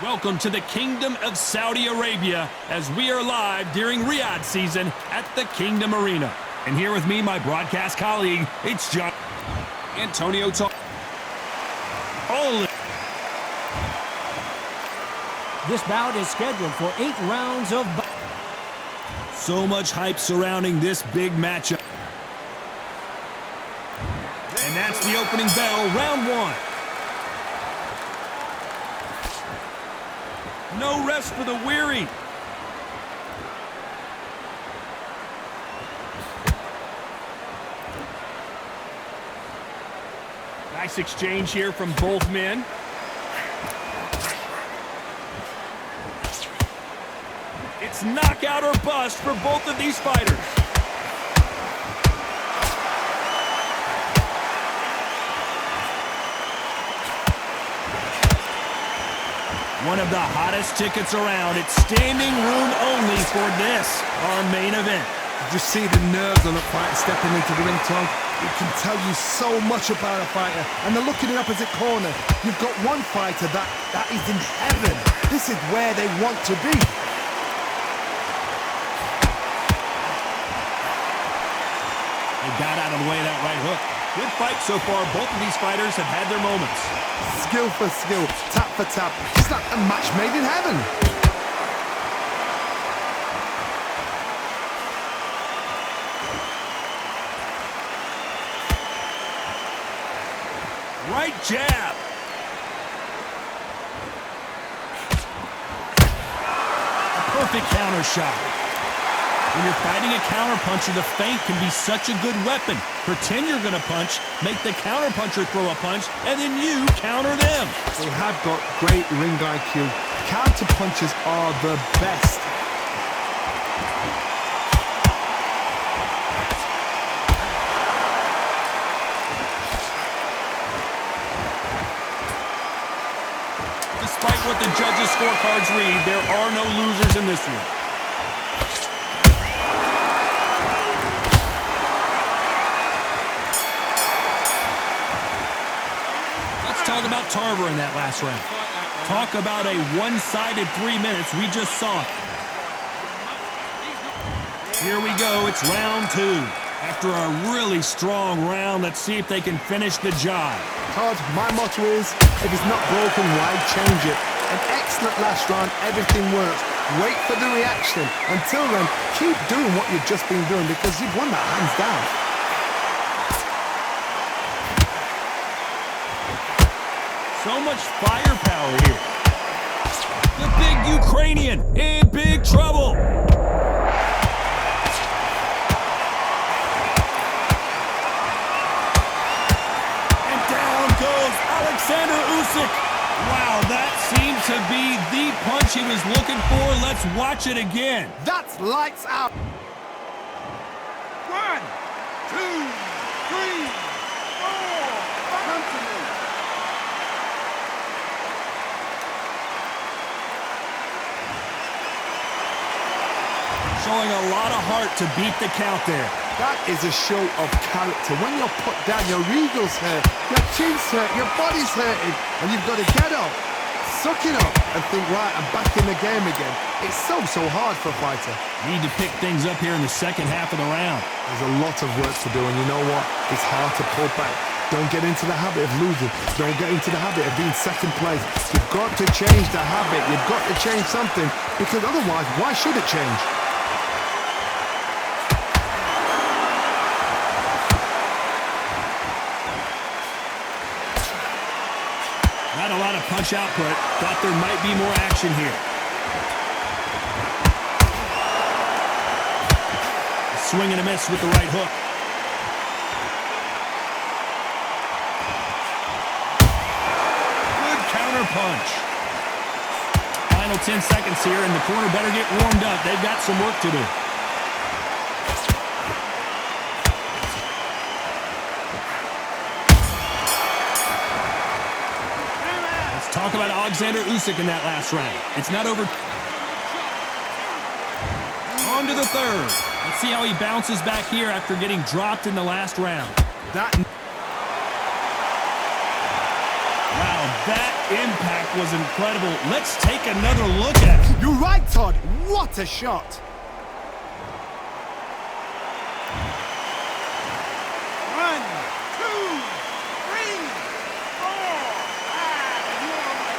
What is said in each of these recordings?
Welcome to the Kingdom of Saudi Arabia as we are live during Riyadh season at the Kingdom Arena. And here with me, my broadcast colleague, it's John Antonio Holy. This bout is scheduled for 8 rounds of... So much hype surrounding this big matchup. And that's the opening bell, round one. No rest for the weary. Nice exchange here from both men. It's knockout or bust for both of these fighters. One of the hottest tickets around. It's standing room only for this, our main event. Just see the nerves on a fighter stepping into the ring, Tom. It can tell you so much about a fighter. And they're looking in the opposite corner. You've got one fighter that is in heaven. This is where they want to be. They got out of the way of that right hook. Good fight so far. Both of these fighters have had their moments. Skill for skill, tap for tap. Just like a match made in heaven. Right jab. A perfect counter shot. When you're fighting a counterpuncher, the feint can be such a good weapon. Pretend you're going to punch, make the counterpuncher throw a punch, and then you counter them. They have got great ring IQ. Counterpunchers are the best. Despite what the judges' scorecards read, there are no losers in this one. Talk about Tarver in that last round. Talk about a one-sided 3 minutes. We just saw it. Here we go. It's round two. After a really strong round, let's see if they can finish the job. Todd, my motto is, if it's not broken, why change it? An excellent last round. Everything works. Wait for the reaction. Until then, keep doing what you've just been doing because you've won that hands down. So much firepower here. The big Ukrainian in big trouble. And down goes Alexander Usyk. Wow, that seemed to be the punch he was looking for. Let's watch it again. That's lights out. 1, 2, 3, 4. Come to me. Showing a lot of heart to beat the count there. That is a show of character. When you're put down, your eagle's hurt, your chin's hurt, your body's hurting, and you've got to get up, suck it up, and think, right, I'm back in the game again. It's so hard for a fighter. Need to pick things up here in the second half of the round. There's a lot of work to do, and you know what? It's hard to pull back. Don't get into the habit of losing. Don't get into the habit of being second place. You've got to change the habit. You've got to change something, because otherwise, why should it change? Not a lot of punch output. Thought there might be more action here. A swing and a miss with the right hook. Good counter punch. Final 10 seconds here, and the corner better get warmed up. They've got some work to do. Talk about Alexander Usyk in that last round. It's not over. On to the third. Let's see how he bounces back here after getting dropped in the last round. That... Wow, That impact was incredible. Let's take another look at it. You're right, Todd. What a shot. One, two, three, four, five. You're right.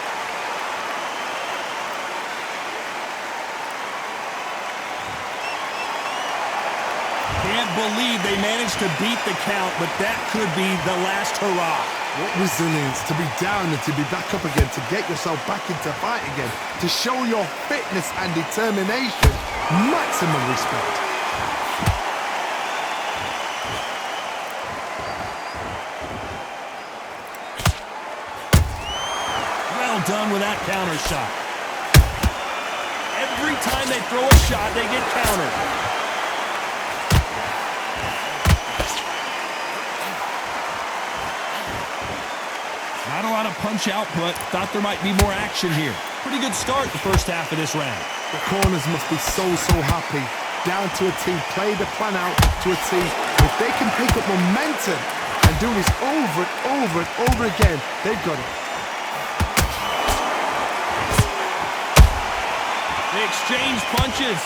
Can't believe they managed to beat the count, but that could be the last hurrah. What resilience to be down and to be back up again, to get yourself back into fight again, to show your fitness and determination. Maximum respect. Well done with that counter shot. Every time they throw a shot, they get countered. Not a lot of punch output. Thought there might be more action here. Pretty good start the first half of this round. The corners must be so happy. Down to a T, play the plan out to a T. If they can pick up momentum and do this over and over and over again, they've got it. They exchange punches.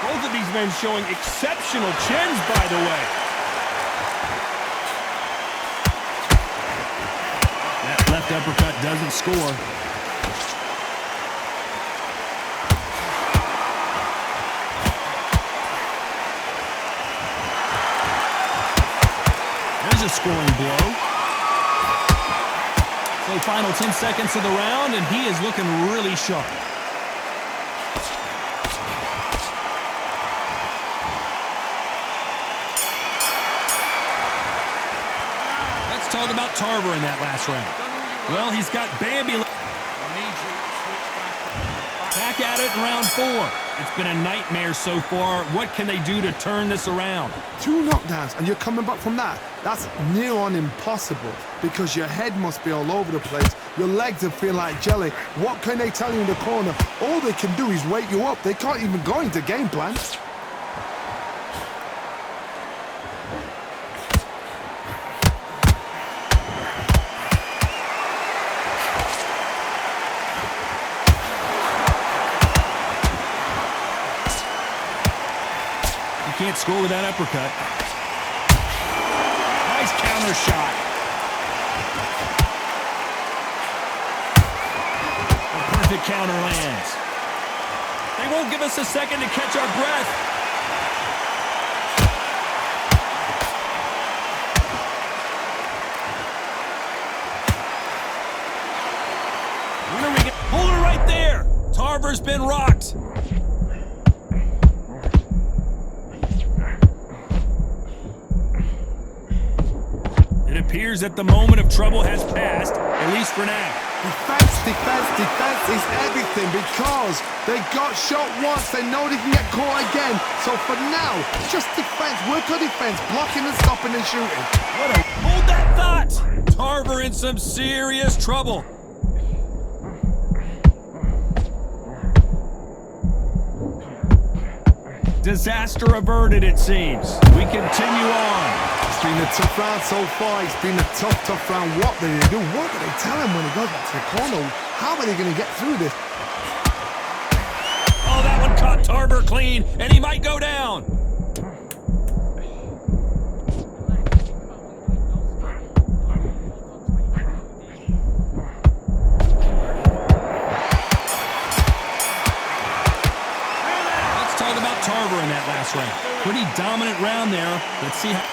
Both of these men showing exceptional chins, by the way. That left uppercut doesn't score. There's a scoring blow. So final 10 seconds of the round, and he is looking really sharp. Talk about Tarver in that last round. Well, he's got Bambi back at it in round 4. It's been a nightmare so far. What can they do to turn this around? 2 knockdowns and you're coming back from that. That's near on impossible because your head must be all over the place. Your legs are feeling like jelly. What can they tell you in the corner? All they can do is wake you up. They can't even go into game plan. Can't score with that uppercut. Nice counter shot. A perfect counter lands. They won't give us a second to catch our breath. When are we gonna hold her right there? Tarver's been rocked. Appears that the moment of trouble has passed, at least for now. Defense, defense, defense is everything because they got shot once. They know they can get caught again. So for now, just defense, work on defense, blocking and stopping and shooting. Hold that thought! Tarver in some serious trouble. Disaster averted, it seems. We continue on. It's been a tough round so far. It's been a tough round. What do they do? What do they tell him when he goes back to the corner? How are they going to get through this? Oh, that one caught Tarver clean, and he might go down. Let's talk about Tarver in that last round. Pretty dominant round there. Let's see how...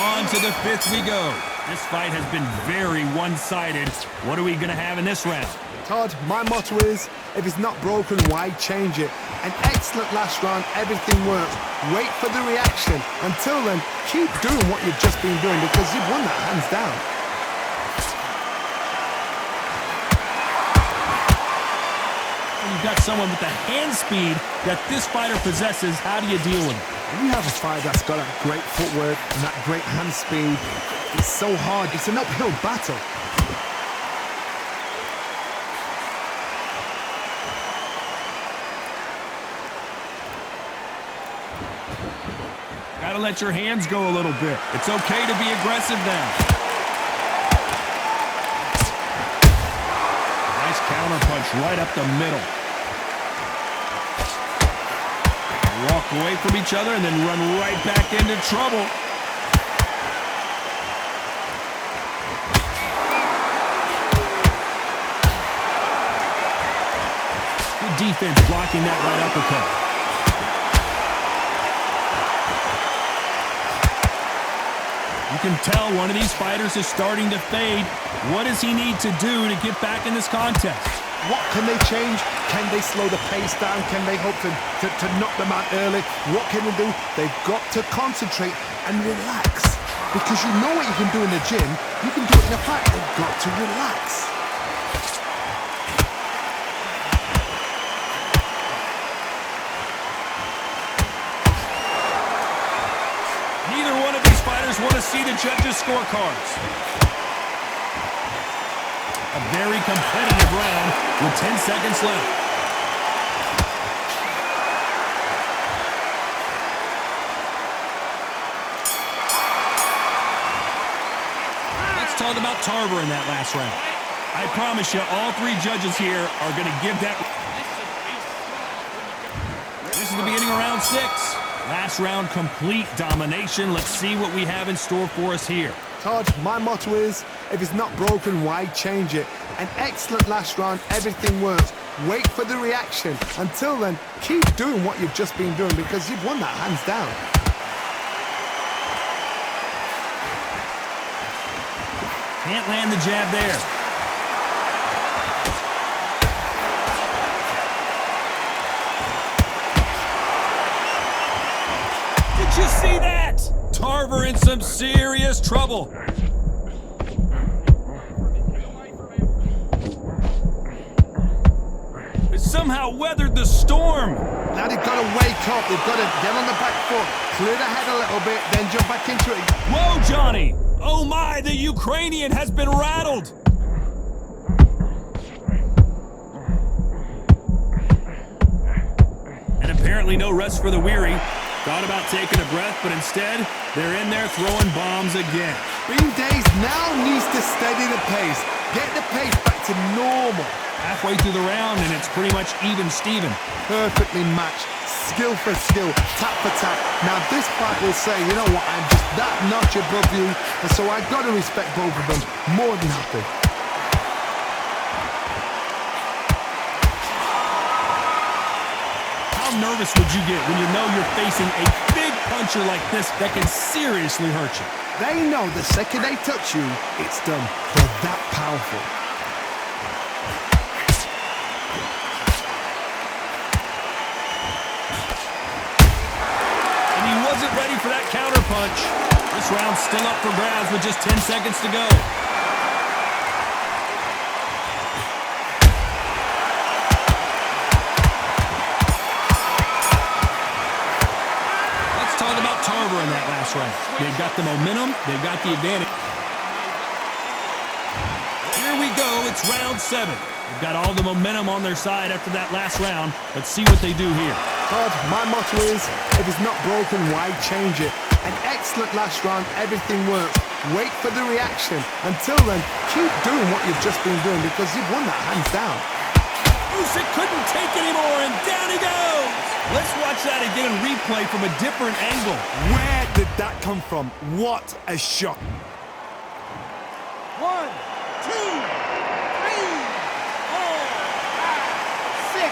On to the 5th we go. This fight has been very one-sided. What are we going to have in this round? Todd, my motto is, if it's not broken, why change it? An excellent last round, everything worked. Wait for the reaction. Until then, keep doing what you've just been doing because you've won that hands down. You've got someone with the hand speed that this fighter possesses. How do you deal with it? When you have a fighter that's got that great footwork and that great hand speed, it's so hard. It's an uphill battle. Gotta let your hands go a little bit. It's okay to be aggressive now. Nice counter punch right up the middle. Walk away from each other and then run right back into trouble. Good defense blocking that right uppercut. You can tell one of these fighters is starting to fade. What does he need to do to get back in this contest? What can they change? Can they slow the pace down? Can they hope to knock them out early? What can they do? They've got to concentrate and relax. Because you know what you can do in the gym, you can do it in a fight. They've got to relax. Neither one of these fighters want to see the judges' scorecards. A very competitive round with 10 seconds left. Let's talk about Tarver in that last round. I promise you, all three judges here are going to give that. This is the beginning of round 6. Last round, complete domination. Let's see what we have in store for us here. Todd, my motto is, if it's not broken, why change it? An excellent last round, everything works. Wait for the reaction. Until then, keep doing what you've just been doing because you've won that hands down. Can't land the jab there. Did you see that? Tarver in some serious trouble. It somehow weathered the storm. Now they've got to wake up. They've got to get on the back foot, clear the head a little bit, then jump back into it. Whoa, Johnny! Oh my, the Ukrainian has been rattled. And apparently no rest for the weary. Thought about taking a breath, but instead, they're in there throwing bombs again. Bean Days now needs to steady the pace. Get the pace back to normal. Halfway through the round, and it's pretty much even Steven. Perfectly matched. Skill for skill, tap for tap. Now this fight will say, you know what, I'm just that notch above you, and so I've got to respect both of them. More than happy. How nervous would you get when you know you're facing a big puncher like this that can seriously hurt you? They know the second they touch you, it's done. They're that powerful. And he wasn't ready for that counter punch. This round's still up for grabs with just 10 seconds to go. Tarver in that last round. They've got the momentum. They've got the advantage. Here we go. It's round 7. They've got all the momentum on their side after that last round. Let's see what they do here. Todd, my motto is, if it's not broken, why change it? An excellent last round. Everything works. Wait for the reaction. Until then, keep doing what you've just been doing because you've won that hands down. Usyk couldn't take anymore, and down he goes. Let's watch that again in replay from a different angle. Where did that come from? What a shot. 1, 2, 3, 4, 5, 6.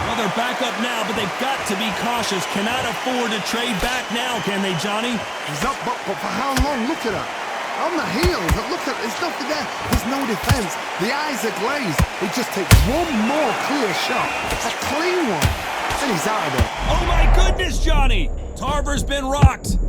Well, they're back up now, but they've got to be cautious. Cannot afford to trade back now, can they, Johnny? He's up, but for how long? Look at that. On the heels, look at, there's nothing there. There's no defense. The eyes are glazed. It just takes one more clear shot. A clean one. And he's out of there. Oh my goodness, Johnny! Tarver's been rocked.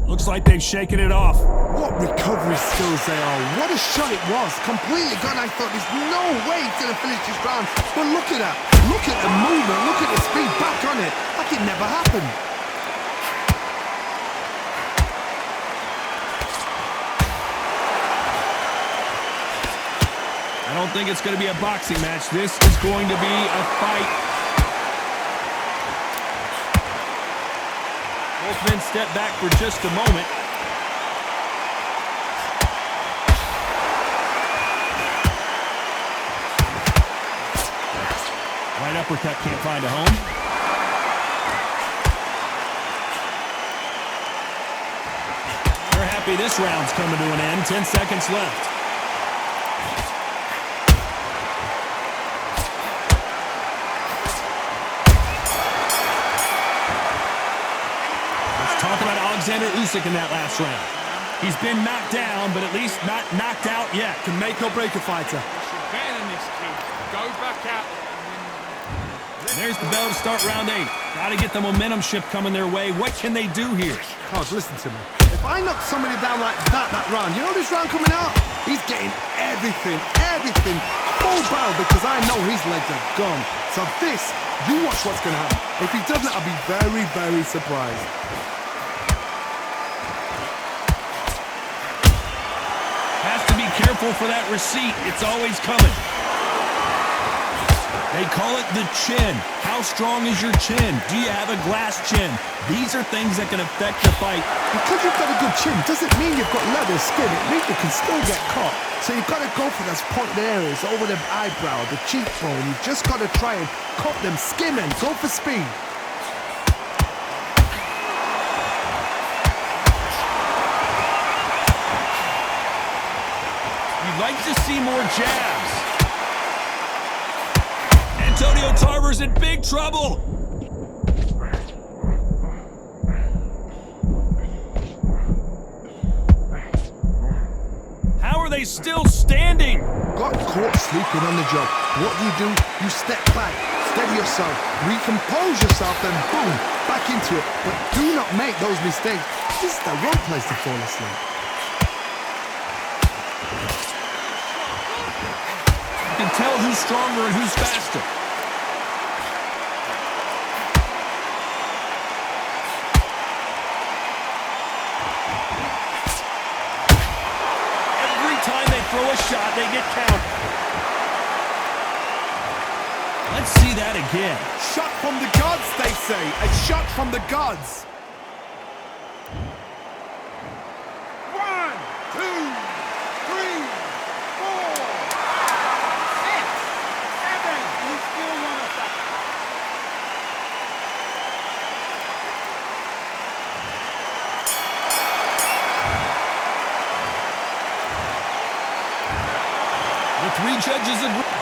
Looks like they've shaken it off. What recovery skills they are. What a shot it was. Completely gone. I thought there's no way he's going to finish this round. But look at that. Look at the movement. Look at the speed back on it. Like it never happened. don't think it's going to be a boxing match. This is going to be a fight. Both men step back for just a moment. Right uppercut can't find a home. They're happy this round's coming to an end. 10 seconds left. Let's talk about Alexander Usyk in that last round. He's been knocked down, but at least not knocked out yet. Can make or break a fighter. Better than this kid. Go back out. There's the bell to start round 8. Got to get the momentum shift coming their way. What can they do here? Coach, listen to me. If I knock somebody down like that round, you know this round coming out? He's getting everything full barrel because I know his legs are gone. So this, you watch what's going to happen. If he doesn't, I'll be very, very surprised. Has to be careful for that receipt. It's always coming. They call it the chin. How strong is your chin? Do you have a glass chin? These are things that can affect the fight. Because you've got a good chin doesn't mean you've got leather skin. It means you can still get caught. So you've got to go for those pointed areas over the eyebrow, the cheekbone. You've just got to try and cut them, skim and go for speed. You'd like to see more jabs. Antonio Tarver's in big trouble. How are they still standing? Got caught sleeping on the job. What do? You step back, steady yourself, recompose yourself, then boom, back into it. But do not make those mistakes. This is the wrong place to fall asleep. You can tell who's stronger and who's faster. Throw a shot, they get counted. Let's see that again. Shot from the gods, they say. A shot from the gods. 1, 2, 3, 4, 6, 7. You still want to fight. The 3 judges agree.